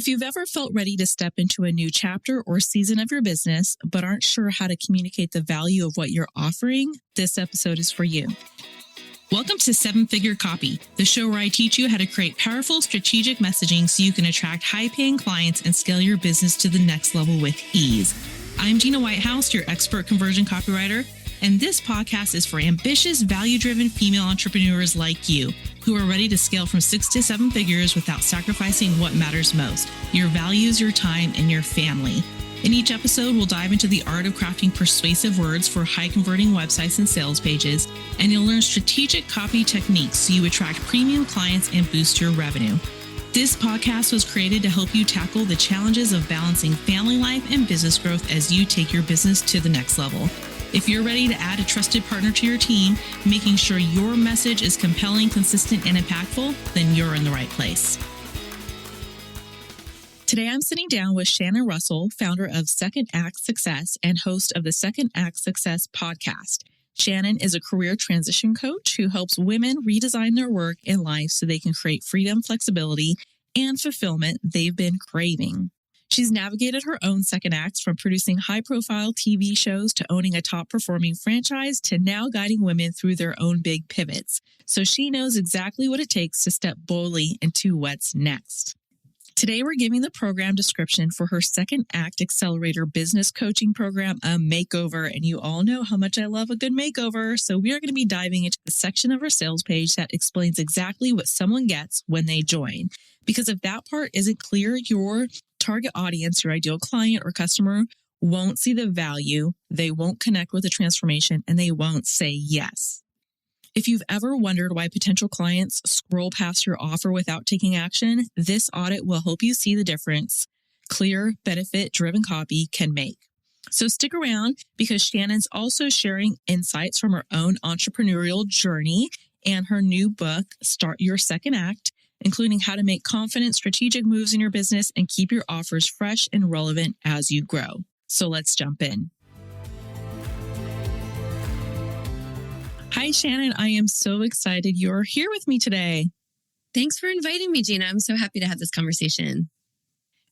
If you've ever felt ready to step into a new chapter or season of your business, but aren't sure how to communicate the value of what you're offering, this episode is for you. Welcome to Seven Figure Copy, the show where I teach you how to create powerful strategic messaging so you can attract high-paying clients and scale your business to the next level with ease. I'm Gina Whitehouse, your expert conversion copywriter, and this podcast is for ambitious, value-driven female entrepreneurs like you who are ready to scale from 6 to 7 figures without sacrificing what matters most, your values, your time, and your family. In each episode, we'll dive into the art of crafting persuasive words for high-converting websites and sales pages, and you'll learn strategic copy techniques so you attract premium clients and boost your revenue. This podcast was created to help you tackle the challenges of balancing family life and business growth as you take your business to the next level. If you're ready to add a trusted partner to your team, making sure your message is compelling, consistent, and impactful, then you're in the right place. Today, I'm sitting down with Shannon Russell, founder of Second Act Success and host of the Second Act Success podcast. Shannon is a career transition coach who helps women redesign their work and life so they can create freedom, flexibility, and fulfillment they've been craving. She's navigated her own second acts from producing high-profile TV shows to owning a top-performing franchise to now guiding women through their own big pivots. So she knows exactly what it takes to step boldly into what's next. Today, we're giving the program description for her Second Act Accelerator business coaching program a makeover. And you all know how much I love a good makeover. So we are going to be diving into the section of her sales page that explains exactly what someone gets when they join. Because if that part isn't clear, your target audience, your ideal client or customer, won't see the value, they won't connect with the transformation, and they won't say yes. If you've ever wondered why potential clients scroll past your offer without taking action, this audit will help you see the difference clear, benefit-driven copy can make. So stick around because Shannon's also sharing insights from her own entrepreneurial journey and her new book, Start Your Second Act, including how to make confident, strategic moves in your business and keep your offers fresh and relevant as you grow. So let's jump in. Hi, Shannon. I am so excited you're here with me today. Thanks for inviting me, Gina. I'm so happy to have this conversation.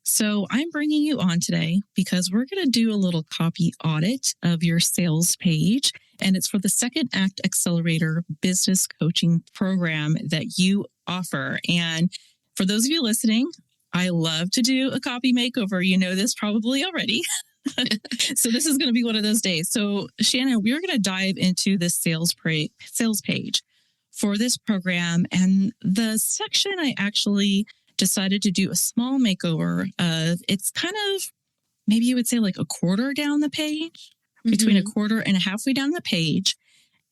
So I'm bringing you on today because we're going to do a little copy audit of your sales page, and it's for the Second Act Accelerator business coaching program that you offer. And for those of you listening, I love to do a copy makeover. You know this probably already. So this is going to be one of those days. So Shannon, we're going to dive into the sales page for this program. And the section I actually decided to do a small makeover of, it's kind of, maybe you would say like a quarter down the page, between a quarter and a halfway down the page.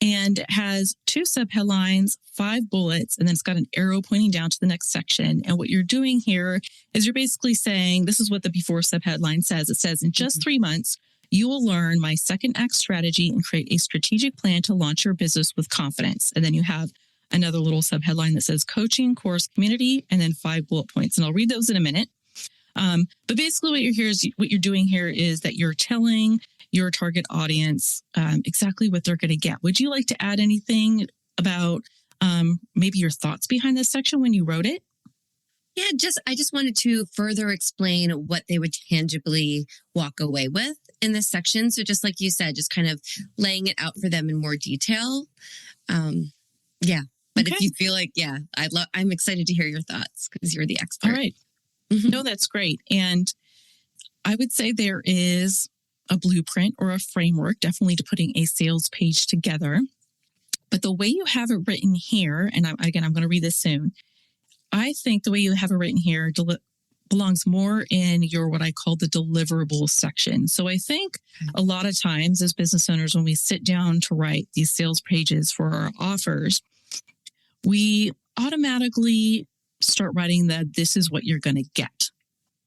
And it has 2 subheadlines, 5 bullets, and then it's got an arrow pointing down to the next section. And what you're doing here is you're basically saying, this is what the before subheadline says. It says, in just 3 months, you will learn my second act strategy and create a strategic plan to launch your business with confidence. And then you have another little subheadline that says coaching, course, community, and then 5 bullet points. And I'll read those in a minute. But basically what you're doing here is that you're telling your target audience exactly what they're going to get. Would you like to add anything about maybe your thoughts behind this section when you wrote it? Yeah, I just wanted to further explain what they would tangibly walk away with in this section. So just like you said, just kind of laying it out for them in more detail. But if you feel like, I'm excited to hear your thoughts because you're the expert. All right. No, that's great. And I would say there is a blueprint or a framework, definitely to putting a sales page together. But the way you have it written here, and I'm going to read this soon. I think the way you have it written here belongs more in your, what I call the deliverables section. So I think a lot of times as business owners, when we sit down to write these sales pages for our offers, we automatically start writing that this is what you're going to get.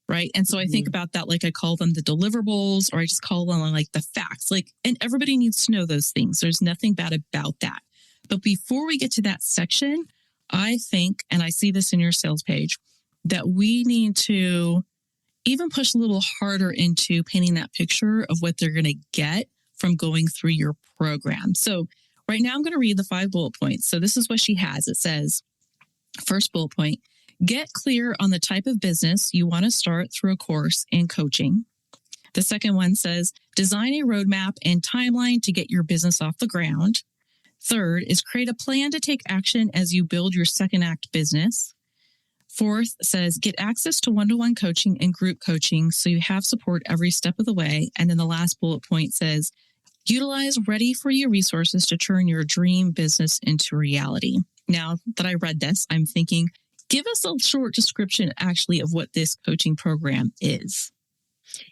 Right. And so I think about that, like I call them the deliverables, or I just call them like the facts, and everybody needs to know those things. There's nothing bad about that. But before we get to that section, I think, and I see this in your sales page, that we need to even push a little harder into painting that picture of what they're going to get from going through your program. So right now I'm going to read the 5 bullet points. So this is what she has. It says, first bullet point, Get clear on the type of business you want to start through a course and coaching. The second one says, design a roadmap and timeline to get your business off the ground. Third is create a plan to take action as you build your second act business. Fourth says, get access to one-to-one coaching and group coaching so you have support every step of the way. And then the last bullet point says, utilize ready-for-you resources to turn your dream business into reality. Now that I read this, I'm thinking, give us a short description actually of what this coaching program is.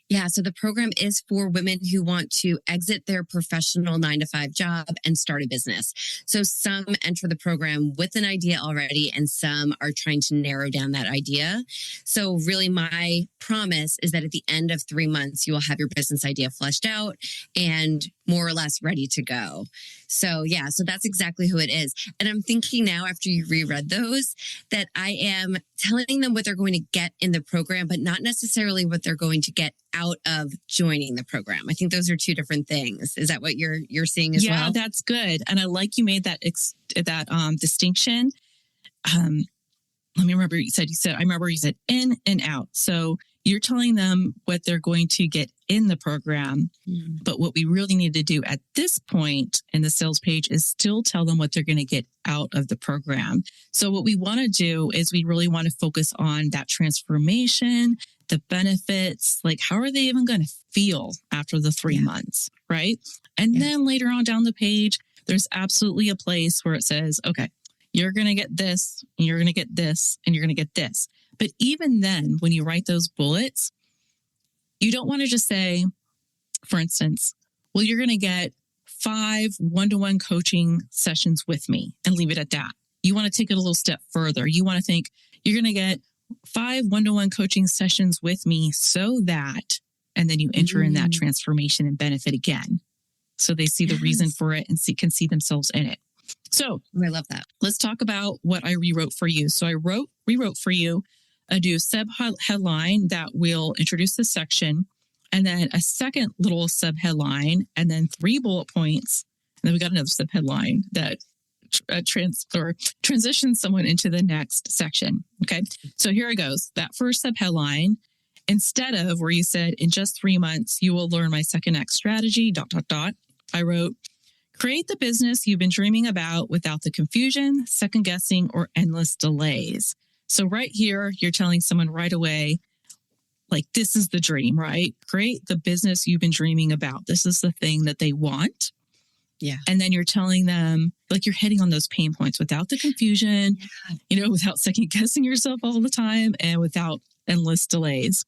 Yeah, so the program is for women who want to exit their professional 9-to-5 job and start a business. So some enter the program with an idea already, and some are trying to narrow down that idea. So really my promise is that at the end of 3 months, you will have your business idea fleshed out and more or less ready to go. So yeah, so that's exactly who it is. And I'm thinking now, after you reread those, that I am telling them what they're going to get in the program, but not necessarily what they're going to get out of joining the program. I think those are two different things. Is that what you're seeing as well? Yeah, that's good. And I like you made that distinction. Let me remember you said I remember you said in and out. So you're telling them what they're going to get in the program, but what we really need to do at this point in the sales page is still tell them what they're going to get out of the program. So what we want to do is we really want to focus on that transformation, the benefits, like how are they even going to feel after the 3 months, right? And then later on down the page, there's absolutely a place where it says, okay, you're going to get this, and you're going to get this, and you're going to get this. But even then, when you write those bullets, you don't want to just say, for instance, well, you're going to get 5 one-to-one coaching sessions with me and leave it at that. You want to take it a little step further. You want to think you're going to get 5 one-to-one coaching sessions with me so that, and then you enter in that transformation and benefit again. So they see the reason for it and can see themselves in it. So I love that. Let's talk about what I rewrote for you. So I rewrote for you a new sub headline that will introduce this section, and then a second little sub headline, and then 3 bullet points. And then we got another sub headline that transitions someone into the next section. Okay. So here it goes. That first sub headline, instead of where you said, in just 3 months, you will learn my second act strategy, ... I wrote, create the business you've been dreaming about without the confusion, second guessing, or endless delays. So right here, you're telling someone right away, like, this is the dream, right? Create the business you've been dreaming about. This is the thing that they want. Yeah. And then you're telling them, like, you're hitting on those pain points without the confusion, without second guessing yourself all the time, and without endless delays.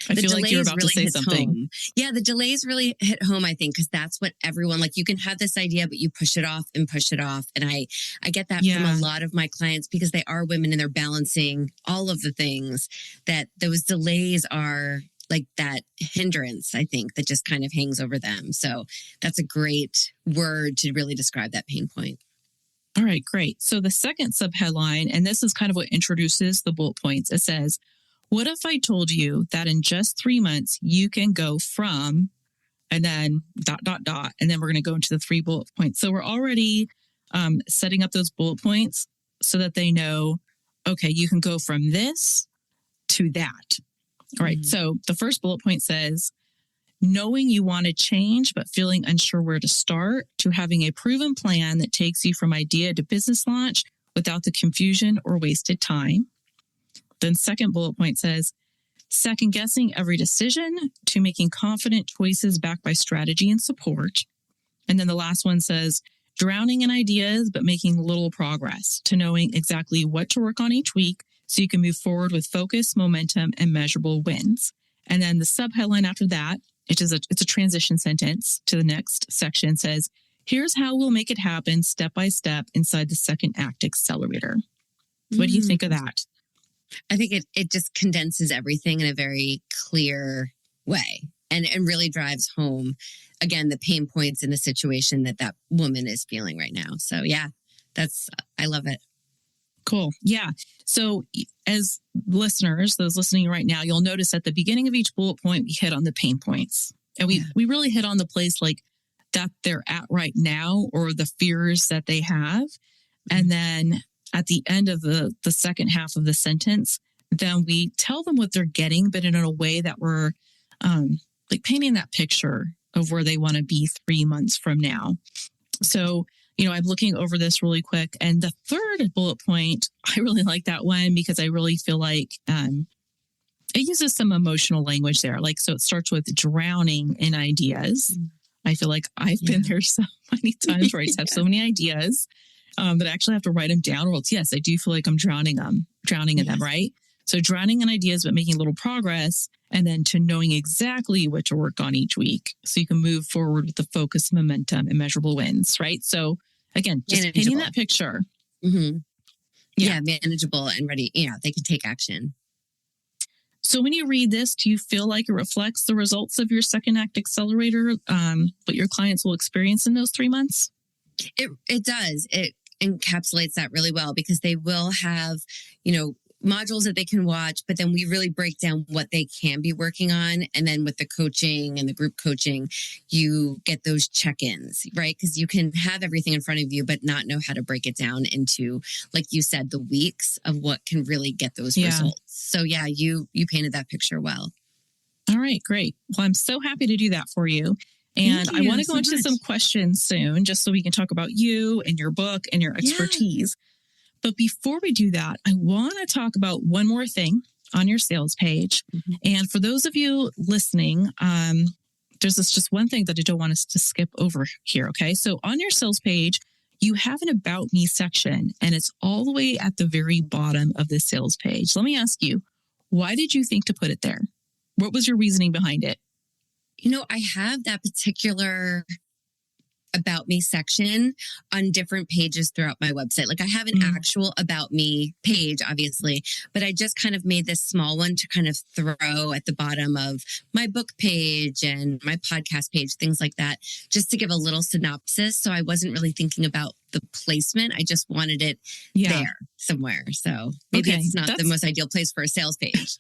I feel like you're about to say something. Home. Yeah, the delays really hit home, I think, because that's what everyone, like, you can have this idea, but you push it off and push it off. And I get that from a lot of my clients, because they are women and they're balancing all of the things, that those delays are like that hindrance, I think, that just kind of hangs over them. So that's a great word to really describe that pain point. All right, great. So the second subheadline, and this is kind of what introduces the bullet points. It says, what if I told you that in just 3 months, you can go from, and then ... And then we're going to go into the 3 bullet points. So we're already setting up those bullet points so that they know, okay, you can go from this to that. All right. So the first bullet point says, knowing you want to change, but feeling unsure where to start, to having a proven plan that takes you from idea to business launch without the confusion or wasted time. Then second bullet point says, second guessing every decision to making confident choices backed by strategy and support. And then the last one says, drowning in ideas, but making little progress, to knowing exactly what to work on each week so you can move forward with focus, momentum, and measurable wins. And then the subheadline after that, it's a transition sentence to the next section, says, here's how we'll make it happen step by step inside the second act accelerator. What do you think of that? I think it just condenses everything in a very clear way, and really drives home, again, the pain points in the situation that woman is feeling right now. So yeah, I love it. Cool. Yeah. So as listeners, those listening right now, you'll notice at the beginning of each bullet point, we hit on the pain points, and we really hit on the place like that they're at right now, or the fears that they have. And then at the end of the second half of the sentence, then we tell them what they're getting, but in a way that we're like painting that picture of where they want to be 3 months from now. So, I'm looking over this really quick. And the third bullet point, I really like that one because I really feel like it uses some emotional language there. Like, so it starts with drowning in ideas. I feel like I've been there so many times where I just have so many ideas that I actually have to write them down. Or else, yes, I do feel like I'm drowning in them, right? So drowning in ideas, but making little progress, and then to knowing exactly what to work on each week so you can move forward with the focus, momentum, and measurable wins, right? So again, just painting that picture. Mm-hmm. Yeah, manageable and ready. Yeah, they can take action. So when you read this, do you feel like it reflects the results of your second act accelerator, what your clients will experience in those 3 months? It does. It encapsulates that really well because they will have, modules that they can watch, but then we really break down what they can be working on. And then with the coaching and the group coaching, you get those check-ins, right? Because you can have everything in front of you, but not know how to break it down into, like you said, the weeks of what can really get those results. So yeah, you painted that picture well. All right, great. Well, I'm so happy to do that for you. And I want to go into some questions soon, just so we can talk about you and your book and your expertise. But before we do that, I want to talk about one more thing on your sales page. Mm-hmm. And for those of you listening, there's just one thing that I don't want us to skip over here. Okay. So on your sales page, you have an About Me section, and it's all the way at the very bottom of the sales page. Let me ask you, why did you think to put it there? What was your reasoning behind it? I have that particular About Me section on different pages throughout my website. Like I have an actual About Me page, obviously, but I just kind of made this small one to kind of throw at the bottom of my book page and my podcast page, things like that, just to give a little synopsis. So I wasn't really thinking about the placement. I just wanted it there somewhere. So maybe it's not the most ideal place for a sales page.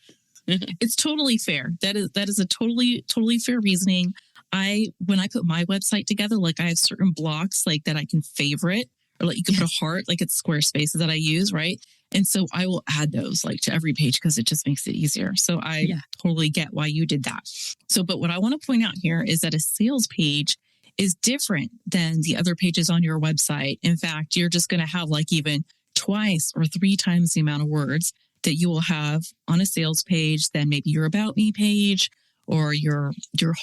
It's totally fair. That is a totally fair reasoning. When I put my website together, like I have certain blocks like that I can favorite, or like you can put a heart, like it's Squarespace that I use, right? And so I will add those like to every page because it just makes it easier. So I totally get why you did that. So, but what I want to point out here is that a sales page is different than the other pages on your website. In fact, you're just going to have like even twice or 3 times the amount of words that you will have on a sales page than maybe your About Me page or your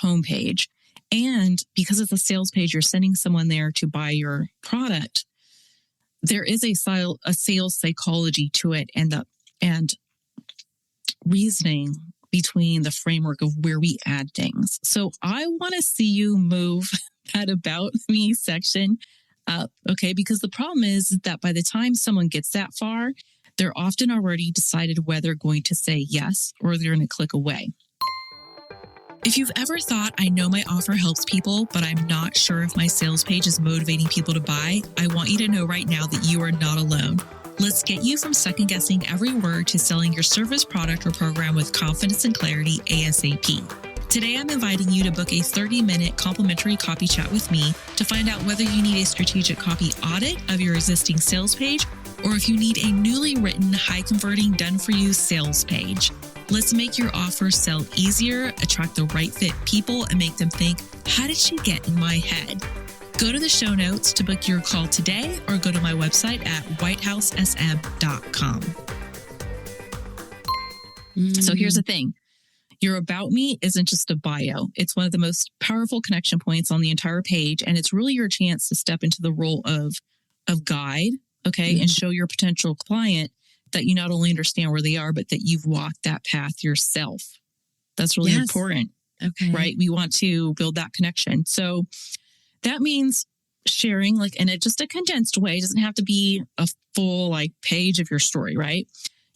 home page. And because it's a sales page, you're sending someone there to buy your product. There is a sales psychology to it and reasoning between the framework of where we add things. So I want to see you move that About Me section up, okay? Because the problem is that by the time someone gets that far, they're often already decided whether they're going to say yes or they're going to click away. If you've ever thought, I know my offer helps people, but I'm not sure if my sales page is motivating people to buy, I want you to know right now that you are not alone. Let's get you from second guessing every word to selling your service, product, or program with confidence and clarity ASAP. Today, I'm inviting you to book a 30-minute complimentary copy chat with me to find out whether you need a strategic copy audit of your existing sales page or if you need a newly written, high-converting, done-for-you sales page. Let's make your offer sell easier, attract the right fit people, and make them think, how did she get in my head? Go to the show notes to book your call today or go to my website at whitehousesm.com. So here's the thing. Your About Me isn't just a bio. It's one of the most powerful connection points on the entire page. And it's really your chance to step into the role of guide, okay, and show your potential client that you not only understand where they are, but that you've walked that path yourself. That's really important, right? We want to build that connection. So that means sharing in just a condensed way. It doesn't have to be a full page of your story, right?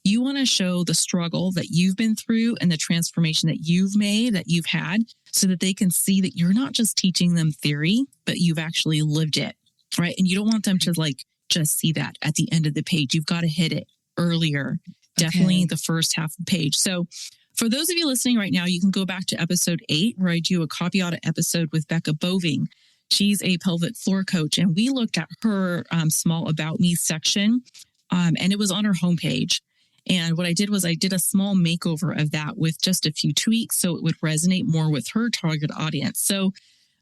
You want to show the struggle that you've been through and the transformation that you've made, that you've had, so that they can see that you're not just teaching them theory, but you've actually lived it, right? And you don't want them to just see that at the end of the page. You've got to hit it earlier, definitely the first half of the page. So for those of you listening right now, you can go back to episode 8, where I do a copy audit episode with Becca Boving. She's a pelvic floor coach, and we looked at her small About Me section and it was on her homepage. And what I did was I did a small makeover of that with just a few tweaks so it would resonate more with her target audience. So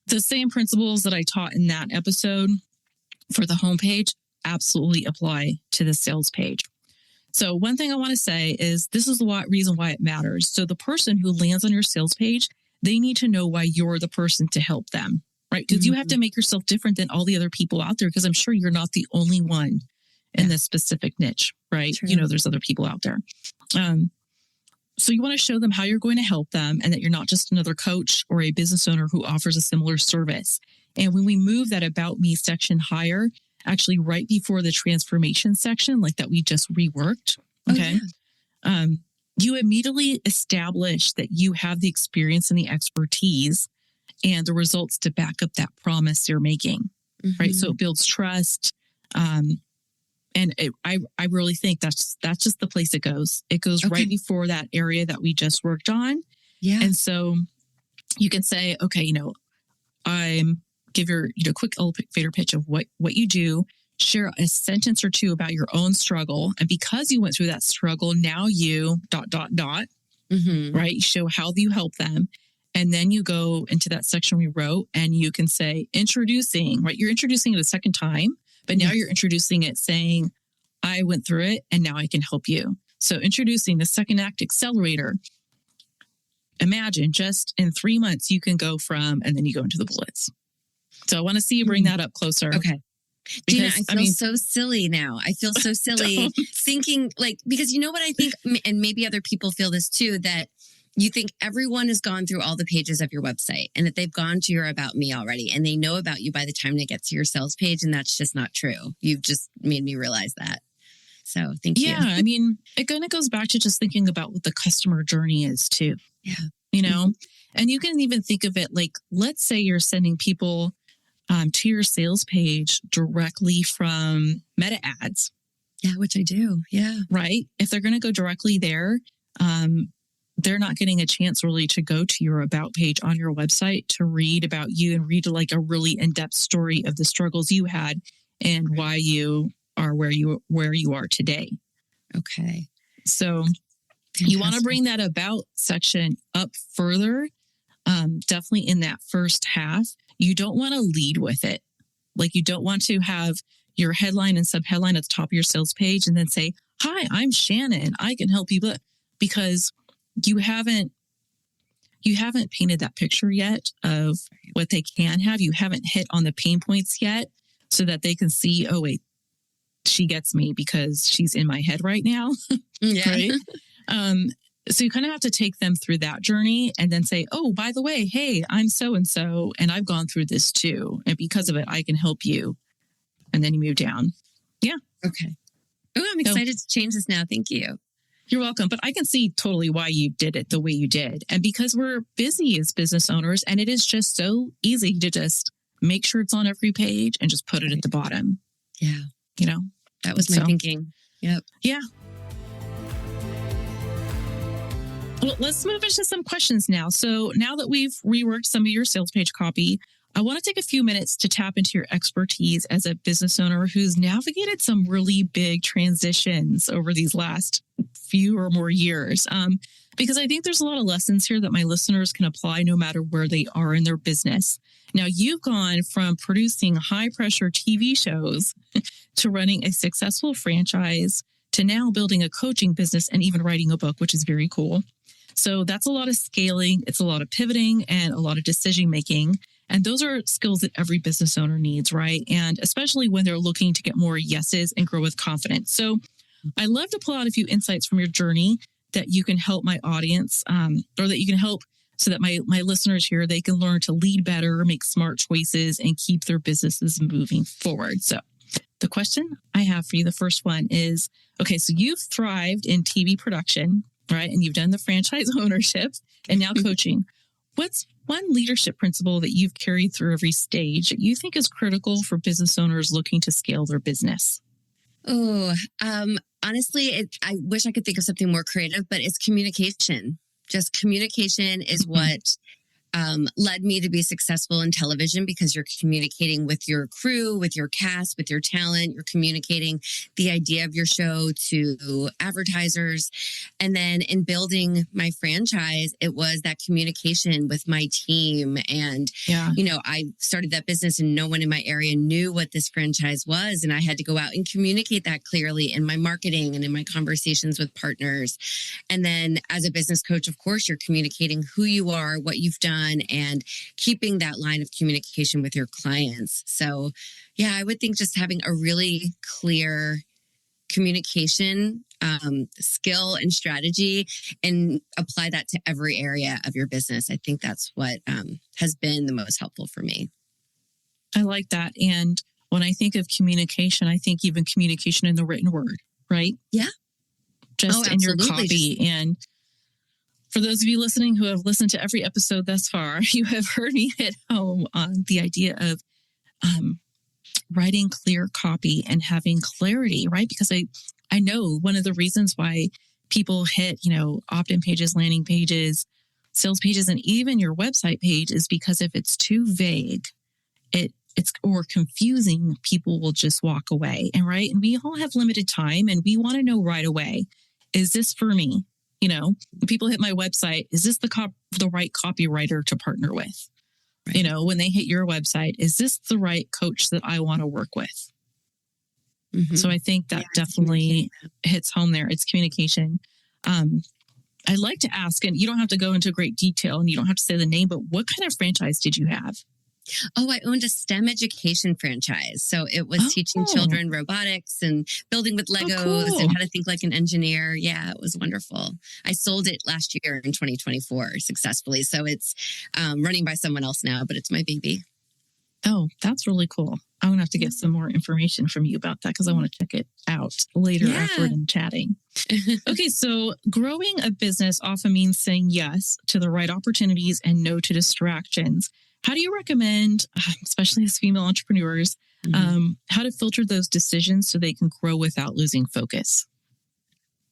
the same principles that I taught in that episode for the homepage absolutely apply to the sales page. So one thing I want to say is this is the reason why it matters. So the person who lands on your sales page, they need to know why you're the person to help them, right? Because you have to make yourself different than all the other people out there, because I'm sure you're not the only one in this specific niche, right? True. You know, there's other people out there. So you want to show them how you're going to help them and that you're not just another coach or a business owner who offers a similar service. And when we move that About Me section higher, actually right before the transformation section, like that we just reworked, okay, you immediately establish that you have the experience and the expertise and the results to back up that promise you're making, right? So it builds trust. I really think that's just the place it goes. It goes right before that area that we just worked on. Yeah. And so you can say, okay, you know, give your, you know, quick elevator pitch of what you do, share a sentence or two about your own struggle. And because you went through that struggle, now you ... right? You show how you help them. And then you go into that section we wrote and you can say introducing, right? You're introducing it a second time, but now you're introducing it saying, I went through it and now I can help you. So introducing the second act accelerator. Imagine just in 3 months, you can go from, and then you go into the bullets. So I want to see you bring that up closer. Okay. Gina, I feel so silly now. I feel so silly thinking like, because you know what I think, and maybe other people feel this too, that you think everyone has gone through all the pages of your website and that they've gone to your About Me already and they know about you by the time they get to your sales page. And that's just not true. You've just made me realize that. So thank you. Yeah. I mean, it kind of goes back to just thinking about what the customer journey is too. Yeah. You know, and you can even think of it like, let's say you're sending people to your sales page directly from meta ads. Yeah, which I do. Yeah. Right. If they're going to go directly there, they're not getting a chance really to go to your About page on your website to read about you and read like a really in-depth story of the struggles you had and why you are where you are today. Okay. So you want to bring that About section up further, definitely in that first half. You don't want to lead with it. Like you don't want to have your headline and subheadline at the top of your sales page and then say, hi, I'm Shannon. I can help you. Because you haven't painted that picture yet of what they can have. You haven't hit on the pain points yet so that they can see, oh, wait, she gets me because she's in my head right now. Yeah. Right. So you kind of have to take them through that journey and then say, oh, by the way, hey, I'm so-and-so, and I've gone through this too. And because of it, I can help you. And then you move down. Yeah. Okay. Oh, I'm excited to change this now. Thank you. You're welcome. But I can see totally why you did it the way you did. And because we're busy as business owners, and it is just so easy to just make sure it's on every page and just put it at the bottom. Yeah. You know, that was my thinking. Yep. Yeah. Well, let's move into some questions now. So now that we've reworked some of your sales page copy, I want to take a few minutes to tap into your expertise as a business owner who's navigated some really big transitions over these last few or more years. Because I think there's a lot of lessons here that my listeners can apply no matter where they are in their business. Now, you've gone from producing high pressure TV shows to running a successful franchise to now building a coaching business and even writing a book, which is very cool. So that's a lot of scaling. It's a lot of pivoting and a lot of decision making. And those are skills that every business owner needs, right? And especially when they're looking to get more yeses and grow with confidence. So I love to pull out a few insights from your journey that you can help my audience, or that you can help so that my listeners here, they can learn to lead better, make smart choices, and keep their businesses moving forward. So the question I have for you, the first one is, okay, so you've thrived in TV production, right? And you've done the franchise ownership and now coaching. What's one leadership principle that you've carried through every stage that you think is critical for business owners looking to scale their business? Oh, honestly, I wish I could think of something more creative, but it's communication. Just communication is what led me to be successful in television because you're communicating with your crew, with your cast, with your talent. You're communicating the idea of your show to advertisers. And then in building my franchise, it was that communication with my team. And, Yeah. I started that business and no one in my area knew what this franchise was. And I had to go out and communicate that clearly in my marketing and in my conversations with partners. And then as a business coach, of course, you're communicating who you are, what you've done, and keeping that line of communication with your clients. So, yeah, I would think just having a really clear communication skill and strategy and apply that to every area of your business. I think that's what has been the most helpful for me. I like that. And when I think of communication, I think even communication in the written word, right? Yeah. Just in your copy. And for those of you listening who have listened to every episode thus far, you have heard me hit home on the idea of writing clear copy and having clarity, right? Because I know one of the reasons why people hit, opt-in pages, landing pages, sales pages, and even your website page is because if it's too vague, it's or confusing, people will just walk away. And right. And we all have limited time and we want to know right away, is this for me? When people hit my website, is this the right copywriter to partner with? Right. When they hit your website, is this the right coach that I want to work with? Mm-hmm. So I think that definitely hits home there. It's communication. I'd like to ask, and you don't have to go into great detail and you don't have to say the name, but what kind of franchise did you have? Oh, I owned a STEM education franchise. So it was teaching children robotics and building with Legos and how to think like an engineer. Yeah, it was wonderful. I sold it last year in 2024 successfully. So it's running by someone else now, but it's my baby. Oh, that's really cool. I'm going to have to get some more information from you about that because I want to check it out later after we're chatting. Okay, so growing a business often means saying yes to the right opportunities and no to distractions. How do you recommend, especially as female entrepreneurs, how to filter those decisions so they can grow without losing focus?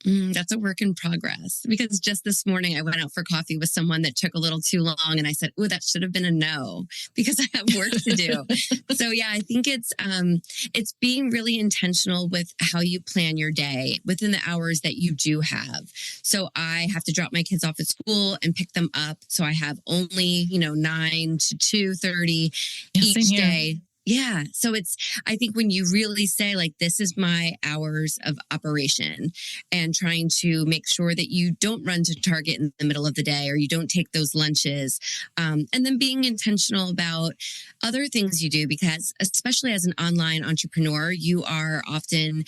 That's a work in progress because just this morning I went out for coffee with someone that took a little too long and I said, "Oh, that should have been a no," because I have work to do. So yeah, I think it's being really intentional with how you plan your day within the hours that you do have. So I have to drop my kids off at school and pick them up. So I have only, 9 to 2:30 each day. Yeah. So I think when you really say like, this is my hours of operation and trying to make sure that you don't run to Target in the middle of the day or you don't take those lunches. And then being intentional about other things you do, because especially as an online entrepreneur, you are often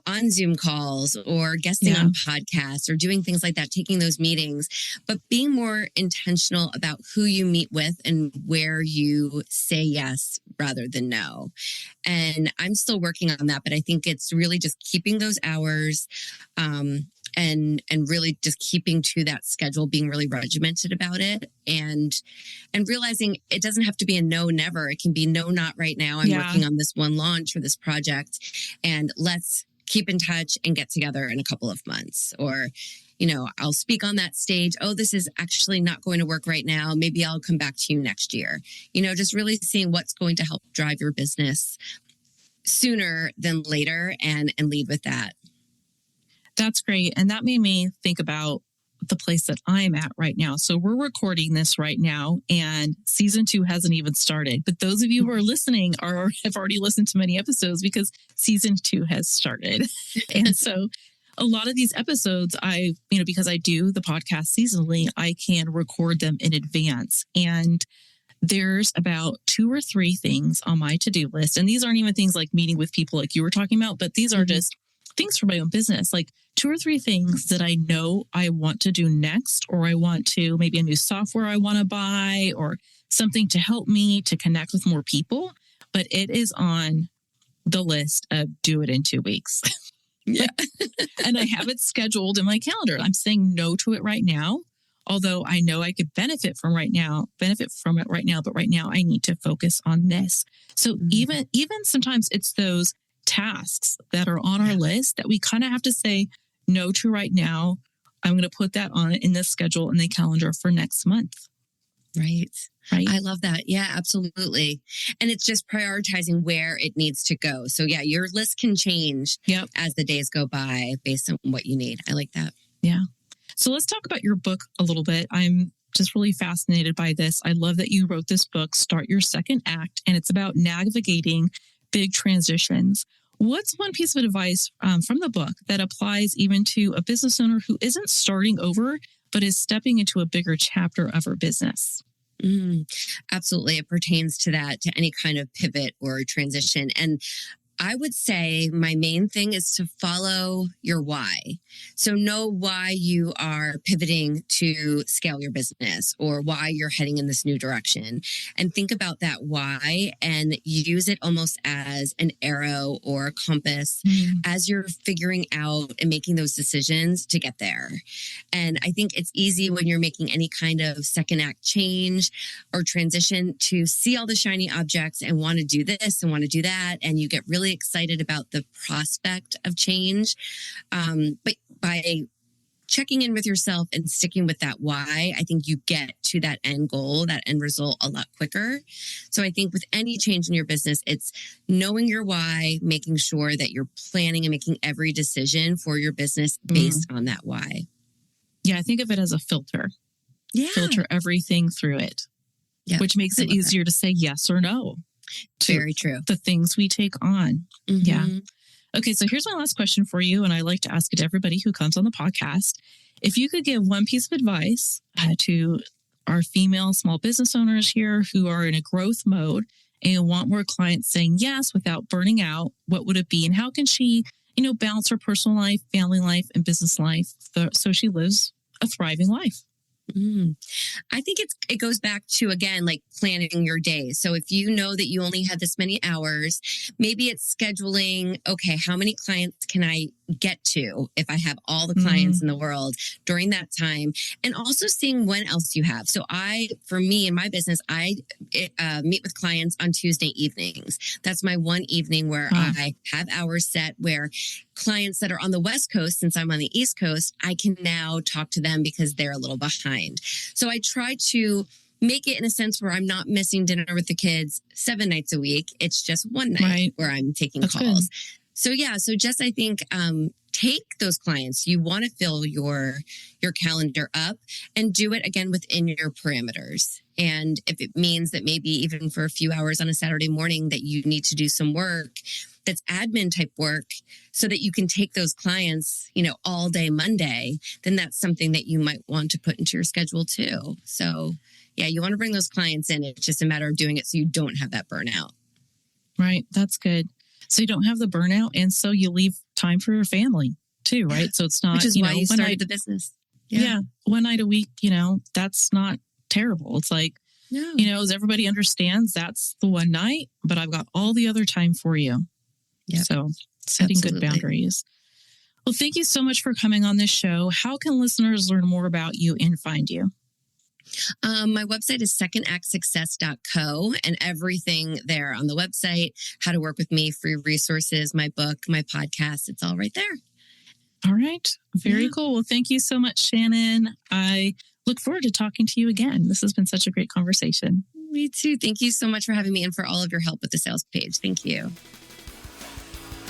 on Zoom calls or guesting on podcasts or doing things like that, taking those meetings, but being more intentional about who you meet with and where you say yes rather than no. And I'm still working on that, but I think it's really just keeping those hours, and really just keeping to that schedule, being really regimented about it and realizing it doesn't have to be a no, never. It can be no, not right now. I'm working on this one launch or this project and let's keep in touch and get together in a couple of months. Or, I'll speak on that stage. Oh, this is actually not going to work right now. Maybe I'll come back to you next year. Just really seeing what's going to help drive your business sooner than later and lead with that. That's great. And that made me think about the place that I'm at right now. So we're recording this right now and season 2 hasn't even started. But those of you who are listening have already listened to many episodes because season 2 has started. And so a lot of these episodes, because I do the podcast seasonally, I can record them in advance. And there's about 2 or 3 things on my to-do list. And these aren't even things like meeting with people like you were talking about, but these are just things for my own business, like 2 or 3 things that I know I want to do next, or I want to, maybe a new software I want to buy, or something to help me to connect with more people. But it is on the list of do it in 2 weeks. Yeah. And I have it scheduled in my calendar. I'm saying no to it right now, although I know I could benefit from it right now, but right now I need to focus on this. So even sometimes it's those tasks that are on our list that we kind of have to say no to right now. I'm going to put that on in the schedule and the calendar for next month. Right. right? I love that. Yeah, absolutely. And it's just prioritizing where it needs to go. So yeah, your list can change Yep. as the days go by based on what you need. I like that. Yeah. So let's talk about your book a little bit. I'm just really fascinated by this. I love that you wrote this book, Start Your Second Act, and it's about navigating big transitions. What's one piece of advice from the book that applies even to a business owner who isn't starting over, but is stepping into a bigger chapter of her business? Absolutely. It pertains to that, to any kind of pivot or transition. And I would say my main thing is to follow your why. So know why you are pivoting to scale your business or why you're heading in this new direction, and think about that why and use it almost as an arrow or a compass as you're figuring out and making those decisions to get there. And I think it's easy when you're making any kind of second act change or transition to see all the shiny objects and want to do this and want to do that. And you get really excited about the prospect of change. But by checking in with yourself and sticking with that why, I think you get to that end goal, that end result a lot quicker. So I think with any change in your business, it's knowing your why, making sure that you're planning and making every decision for your business based on that why. Yeah, I think of it as a filter. Yeah. Filter everything through it, which makes it easier to say yes or no. Very true. The things we take on. Yeah. Okay, so here's my last question for you, and I like to ask it to everybody who comes on the podcast. If you could give one piece of advice to our female small business owners here who are in a growth mode and want more clients saying yes without burning out, what would it be? And how can she, balance her personal life, family life, and business life so she lives a thriving life? I think it goes back to, again, like planning your day. So if you know that you only have this many hours, maybe it's scheduling, okay, how many clients can I get to if I have all the clients in the world during that time? And also seeing when else you have. So for me in my business, I meet with clients on Tuesday evenings. That's my one evening where I have hours set where clients that are on the West Coast, since I'm on the East Coast, I can now talk to them because they're a little behind. So I try to make it in a sense where I'm not missing dinner with the kids 7 nights a week. It's just one night where I'm taking calls. Good. So I think take those clients. You want to fill your calendar up and do it again within your parameters. And if it means that maybe even for a few hours on a Saturday morning that you need to do some work that's admin type work so that you can take those clients, all day Monday, then that's something that you might want to put into your schedule too. So yeah, you want to bring those clients in. It's just a matter of doing it so you don't have that burnout. Right. That's good. So you don't have the burnout, and so you leave time for your family too, right? So it's not, which is why you started the business. Yeah. One night a week, that's not terrible. It's like, as everybody understands, that's the one night, but I've got all the other time for you. Yeah. So setting good boundaries. Well, thank you so much for coming on this show. How can listeners learn more about you and find you? My website is secondactsuccess.co, and everything there on the website, how to work with me, free resources, my book, my podcast, it's all right there. All right. Very cool. Well, thank you so much, Shannon. I look forward to talking to you again. This has been such a great conversation. Me too. Thank you so much for having me and for all of your help with the sales page. Thank you.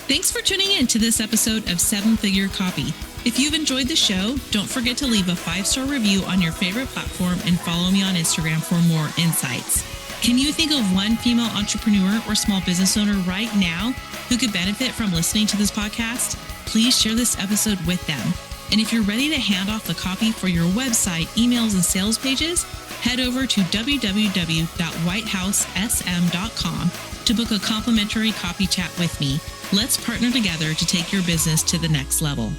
Thanks for tuning in to this episode of 7-Figure Copy. If you've enjoyed the show, don't forget to leave a 5-star review on your favorite platform and follow me on Instagram for more insights. Can you think of one female entrepreneur or small business owner right now who could benefit from listening to this podcast? Please share this episode with them. And if you're ready to hand off the copy for your website, emails, and sales pages, head over to www.whitehousesm.com to book a complimentary copy chat with me. Let's partner together to take your business to the next level.